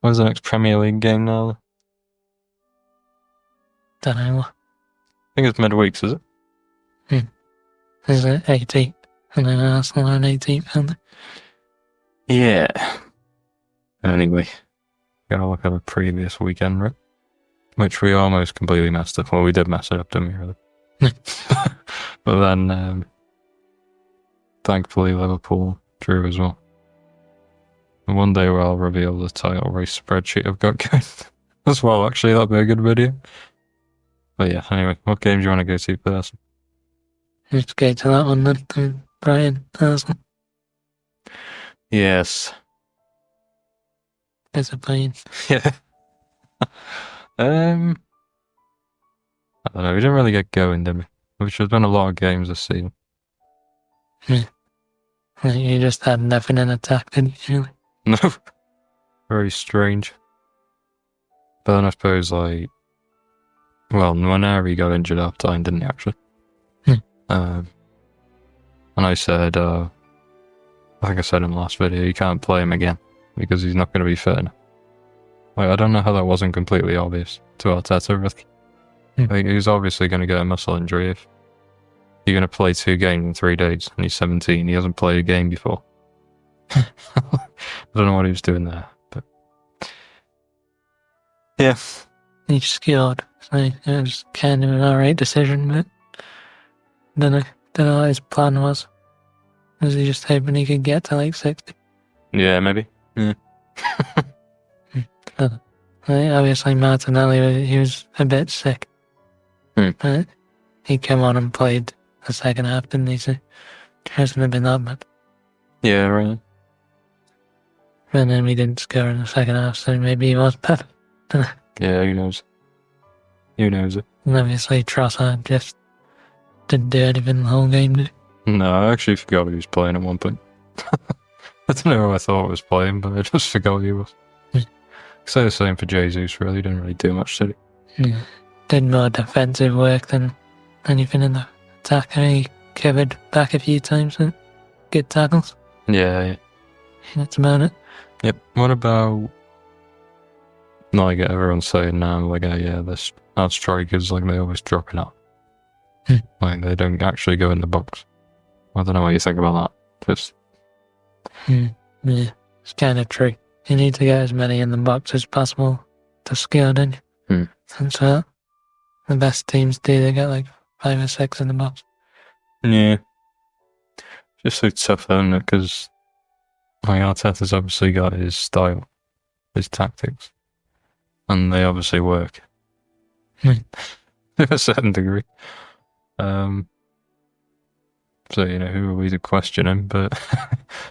When's the next Premier League game now? Don't know. I think it's midweeks, is it? Is it 18th? And then Arsenal on 18th, aren't they? Yeah. Anyway, gotta look at the previous weekend, right? Which we almost completely messed up. Well, we did mess it up, didn't we, really? But then, thankfully, Liverpool drew as well. And one day I'll reveal the title race spreadsheet I've got going as well. Actually, that'd be a good video. But yeah, anyway, what game do you want to go to first? Let's go to that one then. Brighton, Arsenal. Yes. Disappointing. Yeah. I don't know, we didn't really get going, did we? Which has been a lot of games this season. You just had nothing in attack, didn't you? No. Very strange. But then I suppose, like, well, Nwaneri got injured half time, didn't he, actually? And I said, I think I said in the last video, you can't play him again because he's not going to be fit enough. Like, I don't know how that wasn't completely obvious to Arteta, really. Like, he's obviously going to get a muscle injury if you're going to play 2 games in 3 days and he's 17. He hasn't played a game before. I don't know what he was doing there, but yeah. He scored, so it was kind of an alright decision, but don't know what his plan was. Was he just hoping he could get to like 60? Yeah, maybe. Yeah. Obviously Martinelli, he was a bit sick. But he came on and played the second half, didn't he? So it hasn't have been that bad. Yeah, right. And then we didn't score in the second half, so maybe he was better. Yeah, who knows? Who knows it? And obviously Trossard just didn't do anything the whole game, did he? No, I actually forgot he was playing at one point. I don't know who I thought was playing, but I just forgot he was. Say the same for Jesus, really. Didn't really do much, did he? Yeah. Did more defensive work than anything in the attack. He covered back a few times and good tackles. Yeah. That's about it. Yep. What about, like everyone's saying now, like, our strikers, like, they always drop it out. Like, they don't actually go in the box. I don't know what you think about that. Just... Yeah, it's kind of true. You need to get as many in the box as possible to score, don't you? And so the best teams do, they get like 5 or 6 in the box. Yeah. Just so tough, isn't it? Because like, Arteta's obviously got his style, his tactics, and they obviously work. To a certain degree. So, who are we to question him? But,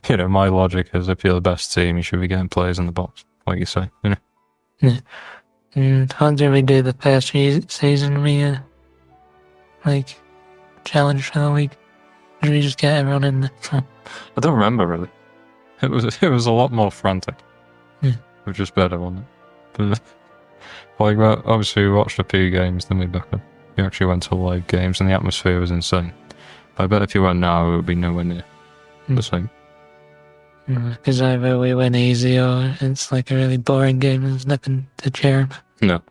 my logic is if you're the best team, you should be getting players in the box, like you say, Yeah. And how did we do the past season? We, challenge for the league? Did we just get everyone in there? I don't remember, really. It was a lot more frantic. Which is better, wasn't it? But, obviously we watched a few games, then we back up. We actually went to live games, and the atmosphere was insane. I bet if you went now, it would be nowhere near the same. Because either we win easy or it's like a really boring game and there's nothing to cheer about. No.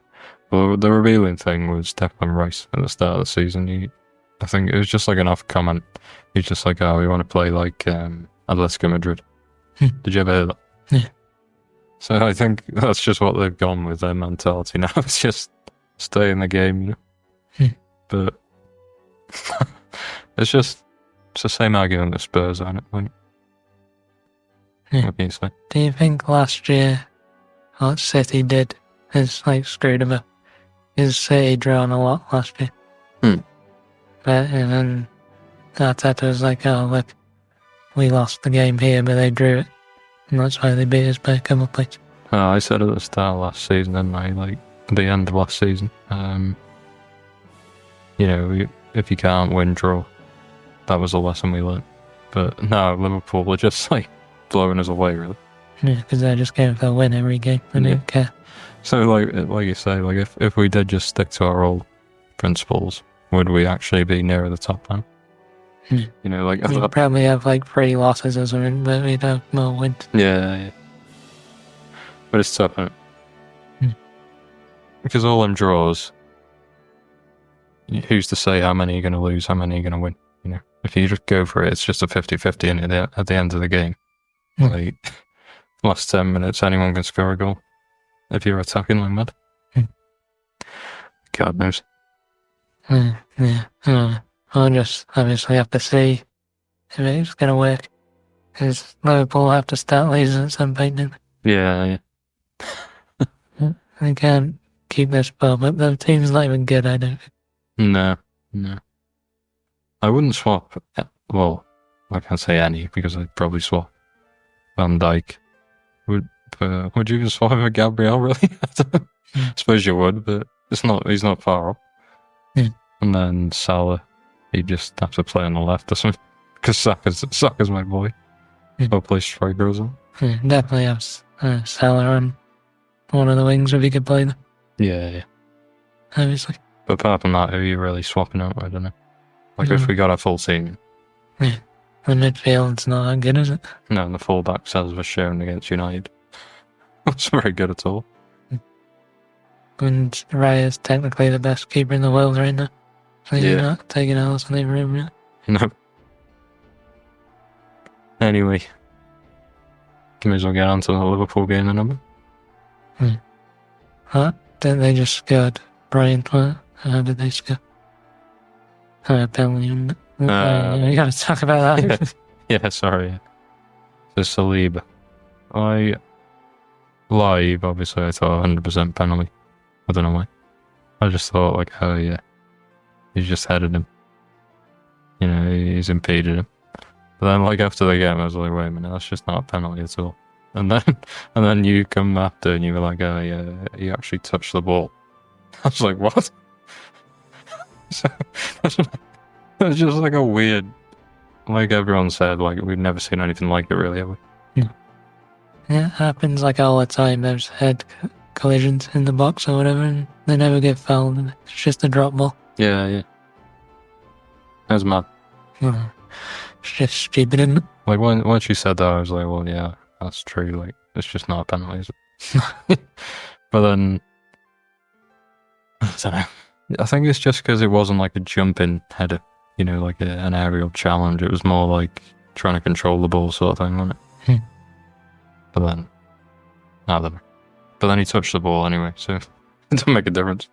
Well, the revealing thing was Declan Rice at the start of the season. I think it was just like an off comment. He's just like, we want to play like Atletico Madrid. Did you ever hear that? Yeah. So I think that's just what they've gone with their mentality now. It's just stay in the game, But... it's the same argument that Spurs on it, like. What can you say? Do you think last year what City did is screwed them up? Because City drawn a lot last year. But, and then Arteta was like, oh look, we lost the game here but they drew it. And that's why they beat us by a couple of points. I said at the start of last season, didn't I? Like, at the end of last season. If you can't win, draw. That was a lesson we learned. But no, Liverpool were just blowing us away, really. Yeah, because they're just going for a win every game. They don't care. So, like you say, if we did just stick to our old principles, would we actually be nearer the top then? We'd probably have 3 losses or something, but we'd have more wins. Yeah. But it's tough, isn't it? Hmm. Because all them draws, who's to say how many you're going to lose, how many you're going to win? You know, if you just go for it, it's just a 50-50 and at the end of the game. Like, last 10 minutes, anyone can score a goal if you're attacking like mad. God knows. Yeah. I'll just obviously have to see if it's going to work. Because Liverpool have to start losing at some point. Yeah. They can't keep this form up. The team's not even good, I don't think. No. I wouldn't swap. Well, I can't say any because I'd probably swap Van Dijk. Would you even swap him with Gabriel? Really? I suppose you would, but he's not far off. And then Salah, he'd just have to play on the left or something because Saka's my boy. I'll play striker or something. Definitely have Salah on one of the wings if he could play them. Yeah. Obviously. But apart from that, who are you really swapping out? I don't know. Like if we got a full team. Yeah. The midfield's not that good, is it? No, and the fullbacks as was shown against United. It's very good at all. And Raya's technically the best keeper in the world right now. So you're not taking Alisson over him, really. No. Anyway. May as well get on to the Liverpool game then, Then they just scored Bryant. How did they score? Penalty. You gotta talk about that. Yeah, sorry. So Saliba. Live, obviously, I thought 100% penalty. I don't know why. I just thought, like, oh yeah, he's just headed him. You know, he's impeded him. But then, like, after the game, I was like, wait a minute, that's just not a penalty at all. And then you come after and you were like, oh yeah, he actually touched the ball. I was like, what? So, it's just like a weird, like everyone said, like, we've never seen anything like it really, have we? Yeah, it happens like all the time. There's head collisions in the box or whatever, and they never get fouled. And it's just a drop ball. Yeah. That's mad. It's just stupid, isn't it? Like, once you said that, I was like, well, yeah, that's true. Like, it's just not a penalty, is it? But then, I don't know. I think it's just because it wasn't like a jumping header, you know, like an aerial challenge. It was more like trying to control the ball sort of thing, wasn't it? But then, I don't know. But then he touched the ball anyway, so it doesn't make a difference.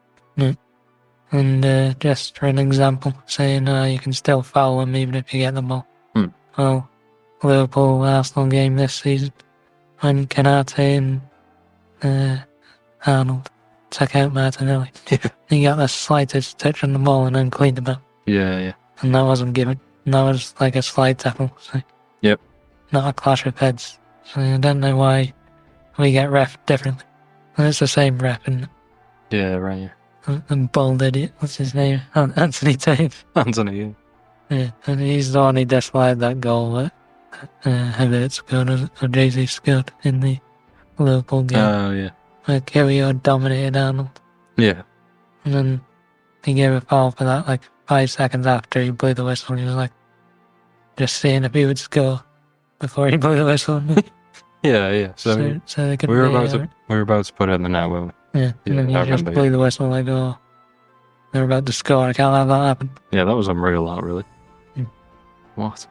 And just for an example, saying you can still foul him even if you get the ball. Well, Liverpool Arsenal game this season, when Canate and Arnold took out Martinelli, he got the slightest touch on the ball and then cleaned him up. Yeah. And that wasn't given. That was like a slide tackle. So not a clash of heads. So I don't know why we get ref differently. And it's the same ref, and Yeah, right, and bald idiot, what's his name? Anthony Tate. Anthony, Yeah, and he's the one who disallowed that goal that Havertz scored, or Jay-Z scored in the Liverpool game. Oh, yeah. Where Kevin dominated Arnold. Yeah. And then he gave a foul for that like 5 seconds after he blew the whistle. He was like, just seeing if he would score before he blew the whistle. Yeah. So they could we were about to put it in the net, weren't we? Yeah, and then he just blew the whistle like, oh, they're about to score. I can't have that happen. Yeah, that was unreal, that really. What?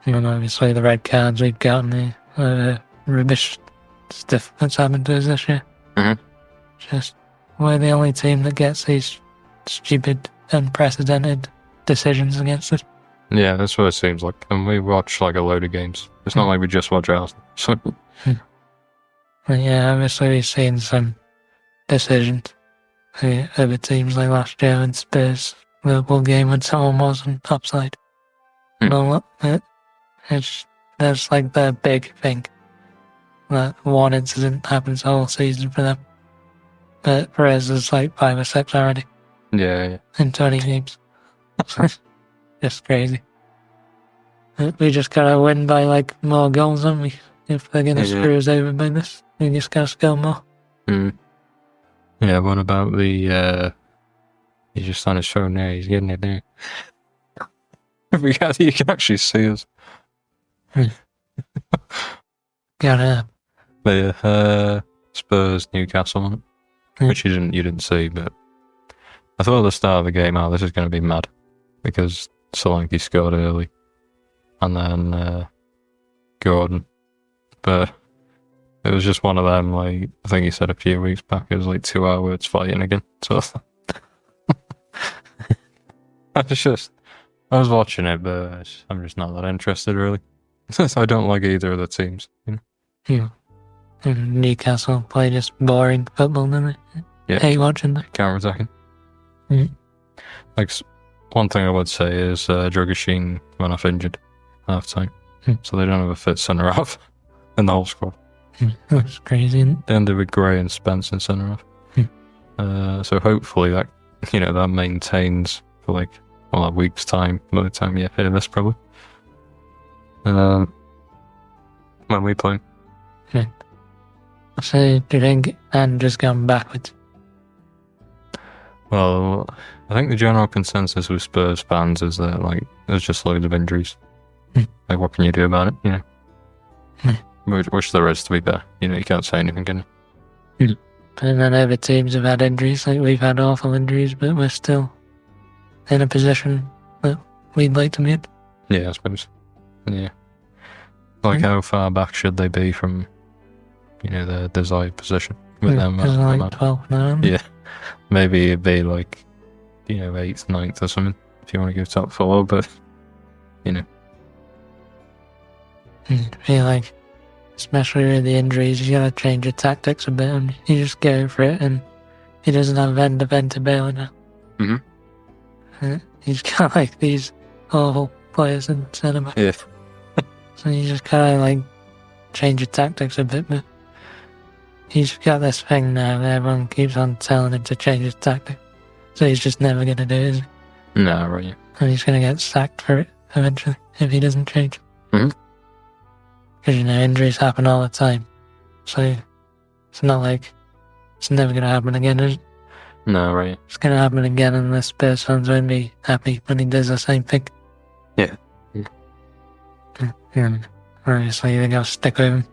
And obviously the red cards we've gotten, the rubbish stuff that's happened to us this year. Just, we're the only team that gets these stupid, unprecedented decisions against us. Yeah, that's what it seems like. And we watch like a load of games. It's not like we just watch Arsenal. So. But yeah, obviously we've seen some decisions. Other teams like last year and Spurs Liverpool game when someone wasn't offside. And all that. That's like the big thing. That one incident happens the whole season for them. But for us, there's like 5 or 6 already. Yeah. In 20 games. Just crazy. We just gotta win by like more goals, don't we? If they're gonna screw us over by this, we just gotta score more. Yeah, what about the he's just on his phone there, he's getting it there. You can actually see us. Gotta. But yeah, Spurs Newcastle one, which you didn't see, but I thought at the start of the game, this is going to be mad because Solanke scored early, and then Gordon, but it was just one of them. Like I think he said a few weeks back, it was like 2 hours fighting again. So I was watching it, but I'm just not that interested really. I don't like either of the teams. Yeah. Newcastle play just boring football, don't they? Yeah. Hate watching them. Counter-attacking. Like one thing I would say is Dragoshin went off injured half time, so they don't have a fit centre half in the whole squad. That's crazy. Isn't it? They ended with Gray and Spence in centre half. So hopefully that that maintains for a week's time. By the time you hear this, probably. When we play. So do you think Andrew's gone backwards? Well, I think the general consensus with Spurs fans is that there's just loads of injuries. What can you do about it? Which there is, to be fair. You can't say anything, can you? And then other teams have had injuries, we've had awful injuries, but we're still in a position that we'd like to be in. Yeah, I suppose. Yeah. How far back should they be from, their desired position with them? 12 now. Yeah. Maybe it'd be 8th, 9th or something, if you want to give top 4, but, I feel like, especially with the injuries, you gotta change your tactics a bit, and you just go for it, and he doesn't have end-to-end to bail now. He's got these awful players in centre back. Yeah. So you just gotta change your tactics a bit, but he's got this thing now that everyone keeps on telling him to change his tactic. So he's just never gonna do it, is he? No, right. And he's gonna get sacked for it eventually if he doesn't change. Because injuries happen all the time. So it's not like it's never gonna happen again, is it? No, right. It's gonna happen again, and the Spurs fans won't be happy when he does the same thing. Yeah. Obviously they're gonna stick with him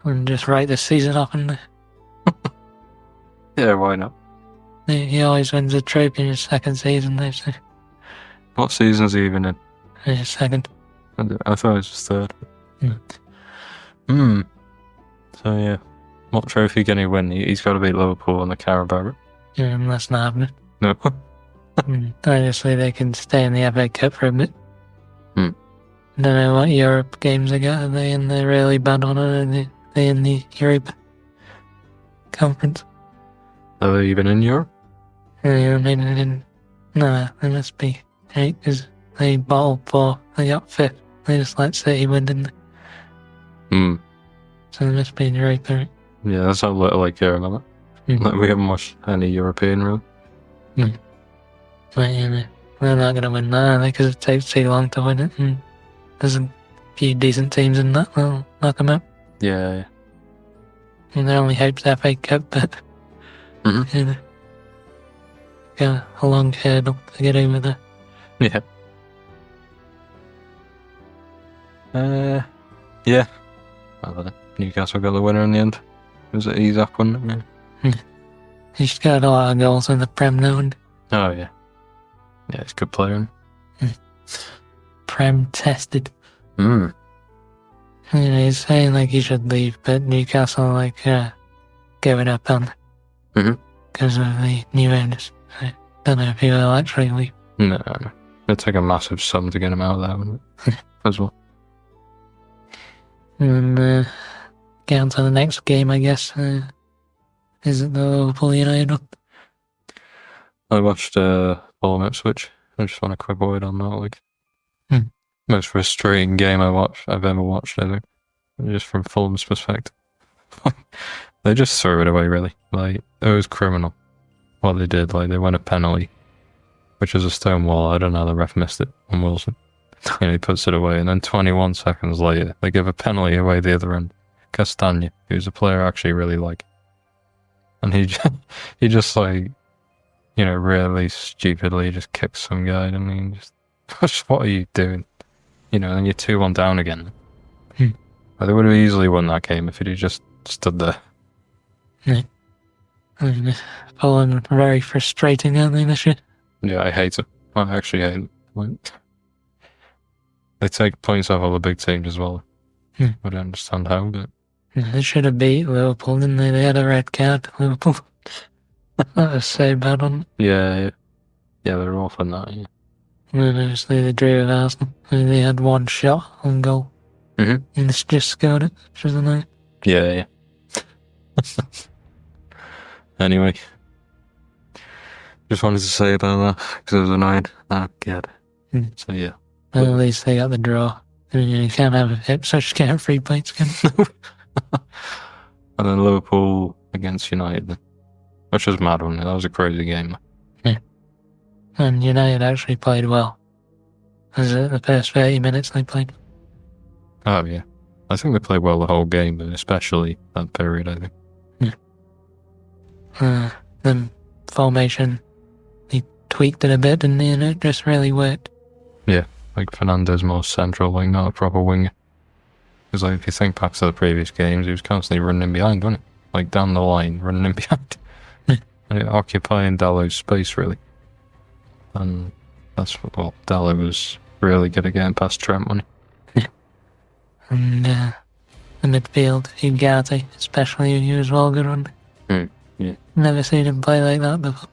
and just write the season off, and yeah, why not? he always wins a trophy in his second season, they say. What season's he even in? His second. I thought it was just third. So yeah, what trophy can he win? He's got to beat Liverpool in the Carabao. Yeah, and that's not happening. No. Obviously they can stay in the FA Cup for a bit. I don't know what Europe games they got. Are they in the really bad one, or are they in the Europe Conference? Have they even in Europe? Yeah, maybe they didn't. No, they must be. Because they bottled 4. They got 5th. They just let City win, didn't they? So they must be in Europe, right? Yeah, that's how little I care about it. We haven't watched any European, really. But yeah, they're not going to win that, because it takes too long to win it. And there's a few decent teams in that. They'll knock them out. Yeah. And their only hope's the FA Cup, but got a long hurdle to get over there. Yeah. Yeah. Well, Newcastle got the winner in the end. Was it Isaac, wasn't it? Yeah. He's got a lot of goals in the Prem now. Oh, yeah. Yeah, he's a good player. Prem tested. He's saying he should leave, but Newcastle give it up on because of the new owners. I don't know if he will actually leave. No. It'd take a massive sum to get him out of there, wouldn't it? As well. And get on to the next game, I guess. Is it the Liverpool United one? I watched Fulham Ipswich. I just want a quick word on that. Most frustrating game I've ever watched, I think. Just from Fulham's perspective. They just threw it away, really. It was criminal what they did. They won a penalty, which was a stone wall. I don't know how the ref missed it on Wilson. He puts it away, and then 21 seconds later, they give a penalty away the other end. Castagna, who's a player I actually really like. And he just really stupidly just kicks some guy. I mean, just what are you doing? And you're 2-1 down again. They would have easily won that game if he'd just stood there I mean, Fulham very frustrating, aren't they, this year? Yeah, I hate it. I actually hate it. Like, they take points off all the big teams as well. I don't understand how, but... They should have beat Liverpool, didn't they? They had a red card, Liverpool. That was so bad on it. Yeah, they're off on that, yeah. And obviously they drew with Arsenal. And they had one shot on goal. And they just scored it, which was annoying. Yeah. Anyway. Just wanted to say about that, because it was annoying. Oh, God. So, yeah. Well, at least they got the draw. I mean, you can't have Ipswich get 3 points again. And then Liverpool against United, which was mad, wasn't it? That was a crazy game. Yeah. And United actually played well. Was it the first 30 minutes they played? Oh, yeah. I think they played well the whole game, but especially that period, I think. Yeah. The formation, he tweaked it a bit, didn't he? And it just really worked. Yeah. Like Fernandes more central, like not a proper winger. Because like if you think back to the previous games, he was constantly running in behind, wasn't it? Like down the line, running in behind. And occupying Dalot's space, really. And that's what, well, Dalot was really good at getting past Trent, wasn't he? And the midfield, Ugarte, especially, he was well good on. Yeah. Never seen him play like that before.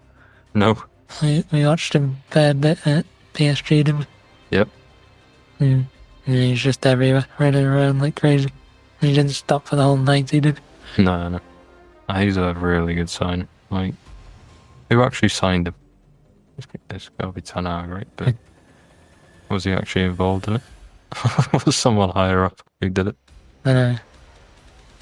No. We watched him fair bit at PSG, didn't we? Yep. And he's just everywhere, running around like crazy. And he didn't stop for the whole 90, did he? No. He's a really good sign. Like, who actually signed him? It's got to be Ten Hag, right? But was he actually involved in it? Was someone higher up who did it? I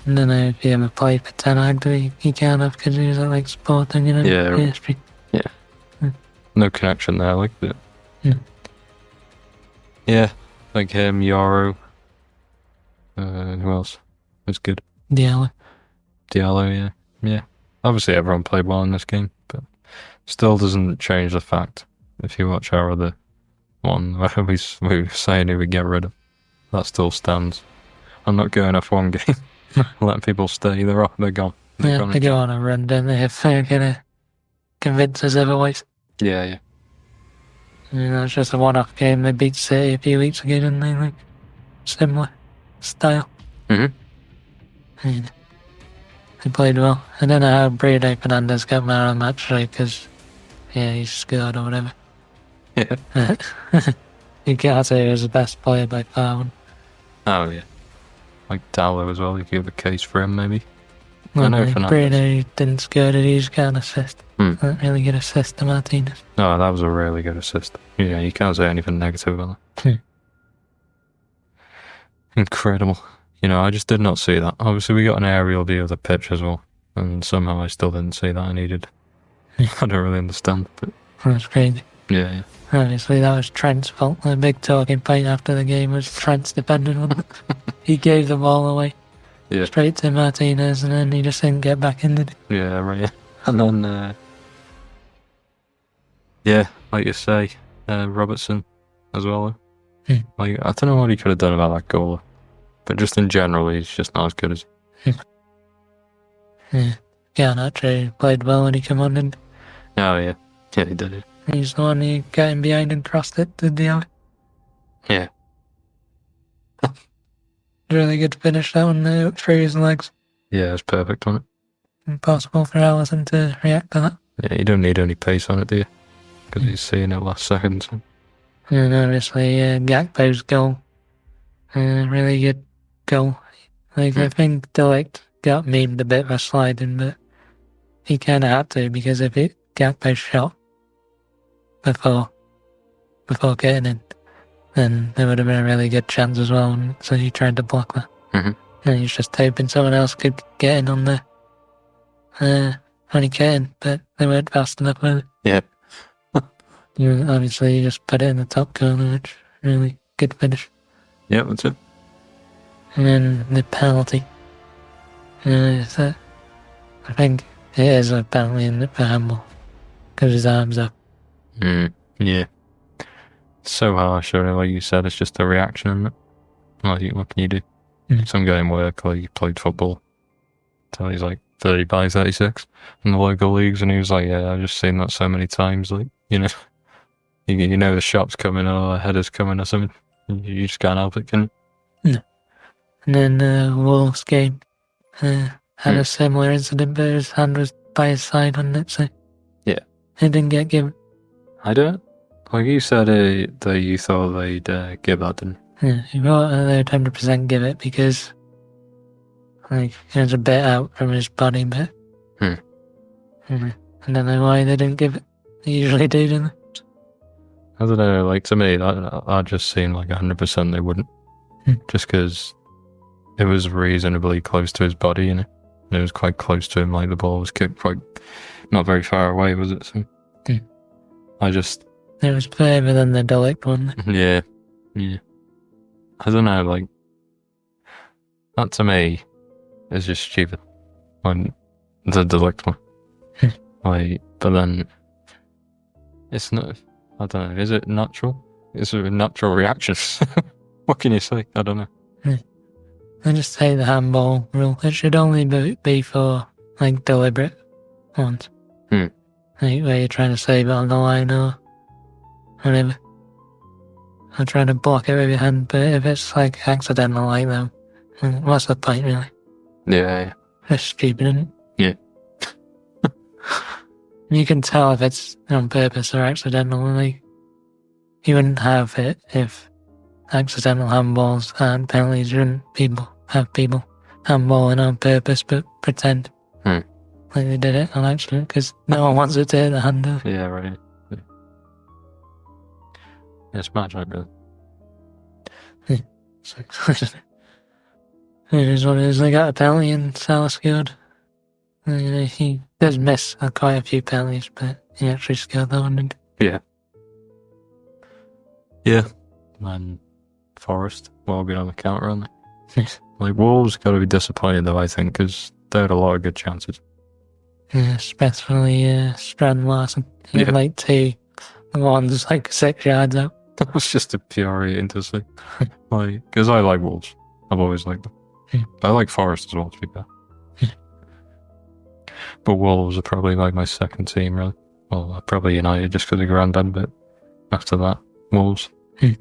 don't know if he ever played for Ten Hag, he can't have because he was at like Sporting, you know? Yeah. PSG. Yeah. No connection there, like, but... Yeah, like him, Yoro. Who else? Was good. Diallo, yeah. Obviously everyone played well in this game, but still doesn't change the fact, if you watch our other one, where we were saying who we get rid of, that still stands. I'm not going off one game, letting people stay, they're gone. They go on a run, don't they, if they're going to convince us otherwise. Yeah. I mean, that's just a one-off game. They beat City a few weeks ago, didn't they? Like, similar style. And they played well. I don't know how Bruno Fernandes got man of the match, because, he scored or whatever. Yeah. Ugarte was the best player by far. Oh, yeah. Like Dalot as well, you give a case for him, maybe. Well, I know Fernandes. Bruno didn't score, did he? He's got an assist. Not really good assist to Martinez. No, that was a really good assist. Yeah, you can't say anything negative about that. Incredible. I just did not see that. Obviously, we got an aerial view of the pitch as well, and somehow I still didn't see that I needed. I don't really understand, but... That's crazy. Yeah. Obviously, that was Trent's fault. The big talking point after the game was Trent's defending, wasn't it? He gave the ball away. Yeah. Straight to Martinez, and then he just didn't get back in, did he? Yeah, right. And then, yeah, like you say, Robertson as well. Like, I don't know what he could have done about that goal, but just in general, he's just not as good as he. Yeah, Garnacho played well when he came on, didn't he? Oh, yeah. Yeah, he did it. He's the one who got in behind and crossed it to Diallo. Yeah. Really good finish, that one, through his legs. Yeah, it's perfect on it. Impossible for Alisson to react to that. Yeah, you don't need any pace on it, do you? Because he's seeing it last second. So. And obviously, Gakpo's goal. Really good goal. Like, I think Delict got memed a bit for sliding, but he kind of had to, because if Gakpo shot before getting in, then there would have been a really good chance as well, and so he tried to block that. And he's just hoping someone else could get in on there. When he can, but they weren't fast enough, were they? Yeah. Obviously, you just put it in the top corner, which really good finish. Yeah, that's it. And then the penalty. I think it is a penalty in it for handball, because his arm's up. Yeah. It's so harsh, like you said, it's just a reaction, isn't it? Like, what can you do? Some guy in work, like, he played football, until he's like 30-36 in the local leagues, and he was like, "Yeah, I've just seen that so many times. Like, you know the shot's coming or the header's coming or something. You just can't help it, can you?" No. And then the Wolves game had a similar incident, but his hand was by his side on it, so yeah, it didn't get given. I don't. Like you said, that you thought they'd give that, didn't you? Yeah, you thought they'd 100% give it because like it was a bit out from his body, but I don't know why they didn't give it. They usually do, don't they? I don't know. Like to me, that just seemed like 100% they wouldn't, just because it was reasonably close to his body, and it was quite close to him. Like the ball was kicked quite not very far away, was it? So I just. It was further than the Delict one. Yeah. I don't know, like, that to me is just stupid. Like, the Delict one. Like, but then, it's not, I don't know, is it natural? Is it a natural reaction? What can you say? I don't know. I just hate the handball rule. It should only be for, like, deliberate ones. Like, where you're trying to save it on the line or whatever. I'm trying to block it with your hand, but if it's like accidental like that, what's the point really? Yeah. It's stupid, isn't it? Yeah. You can tell if it's on purpose or accidental. Like, you wouldn't have it if accidental handballs and penalties wouldn't have people handballing on purpose but pretend like they did it on accident because no one wants to take the hand off. Yeah, right. It's Matchweek, really. It is what it is. They got a penalty and Salah scored. He does miss quite a few penalties, but he actually scored that one, didn't he? Yeah. And Forest, well good on the counter, aren't they? Like, Wolves got to be disappointed, though, I think, because they had a lot of good chances. Yeah, especially Strand Larson. He had like two ones, like 6 yards out. That was just infuriating to see. Like, because I like Wolves. I've always liked them. I like Forest as well, to be fair. But Wolves are probably like my second team, really. Well, probably United just because of Grandad, but after that, Wolves. I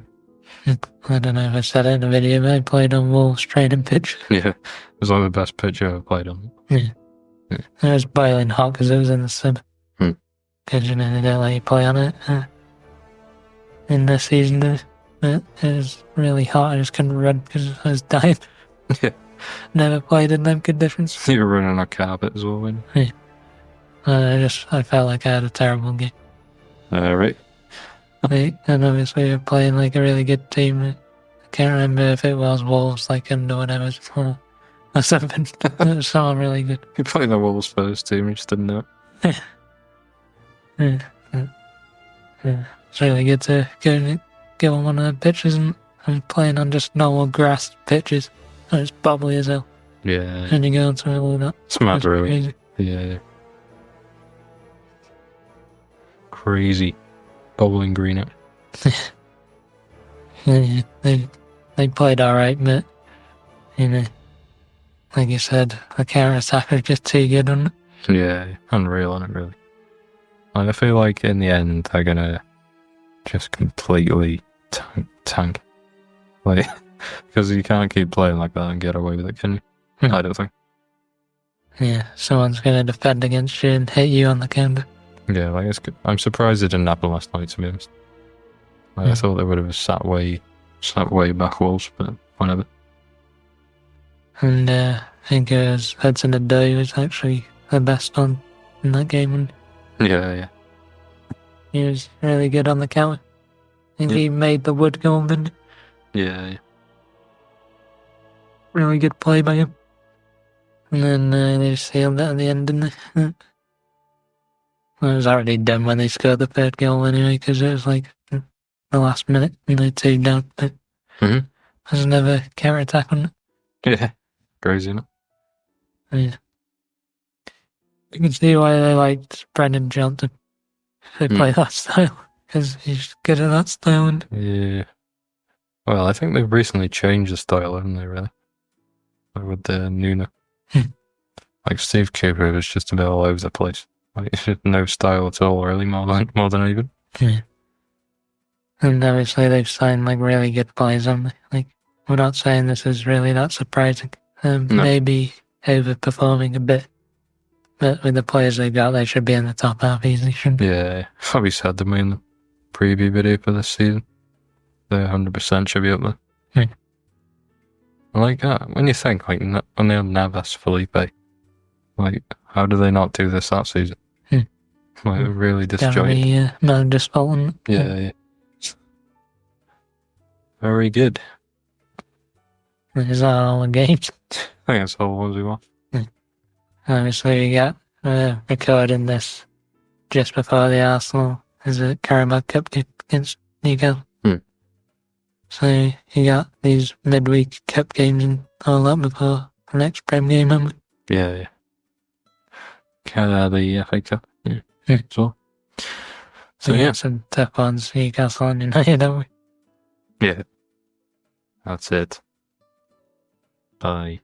don't know if I said it in the video, but I played on Wolves training pitch. Yeah, it was like the best pitch I ever played on. Yeah. It was boiling hot because it was in the sub. Because they don't let you play on it in the season. But it was really hot. I just couldn't run because I was dying. Yeah. Never played in them conditions. You were running on a carpet as well, weren't you? Yeah. I felt like I had a terrible game. Right. And obviously we were playing like a really good team. I can't remember if it was Wolves like under whatever or something. It was someone really good. You played the Wolves first team, you just didn't know it. Yeah. It's really good to go on one of the pitches, and I'm playing on just normal grass pitches. And it's bubbly as hell. Yeah. And you go into all of that. It's mad, really. Crazy. Yeah. Crazy. Bowling green out. Yeah, they played alright, but like you said, the counter attack is just too good on it. Yeah, unreal on it, really. And I feel like in the end they're gonna just completely tank. Like, because you can't keep playing like that and get away with it, can you? I don't think. Yeah, someone's gonna defend against you and hit you on the counter. Yeah, like it's good. I'm surprised it didn't happen last night, to be honest. Like, I thought they would have sat way back Wolves, but whatever. And I think it was Hudson-Odoi was actually the best on in that game. Yeah. He was really good on the counter. I think he made the wood goal, didn't he? Yeah. Really good play by him. And then they just sealed it at the end, didn't they? It was already done when they scored the third goal anyway, because it was like the last minute, and they 2 down. But there's another counter attack on it. Yeah, crazy, isn't it? Yeah. You can see why they liked Brendan Johnson. They play that style, because he's good at that style. Yeah. Well, I think they've recently changed the style, haven't they, really? Like with the Nuno. Like Steve Cooper was just a bit all over the place. Like no style at all, really, more than anything. Yeah. And obviously they've signed like really good players, haven't they? Like, we're not saying this is really that surprising. No. Maybe overperforming a bit. But with the players they got, they should be in the top half easily, shouldn't they? Yeah, we said them in the preview video for this season. They 100% should be up there. Hmm. I like that. When you think, like, when they have Navas, Felipe, like, how do they not do this that season? Hmm. Like, really Gotta disjointed. be manager's fault, isn't it? Yeah. Very good. Is that all the games? I think that's all the ones we want. Obviously we got recording this just before the Arsenal Carabao Cup game against Newcastle. So you got these midweek cup games and all that before the next Prem game, haven't we? Yeah. The FA Cup. Yeah. So We yeah. got some tough ones, Newcastle and United, haven't we? Yeah. That's it. Bye.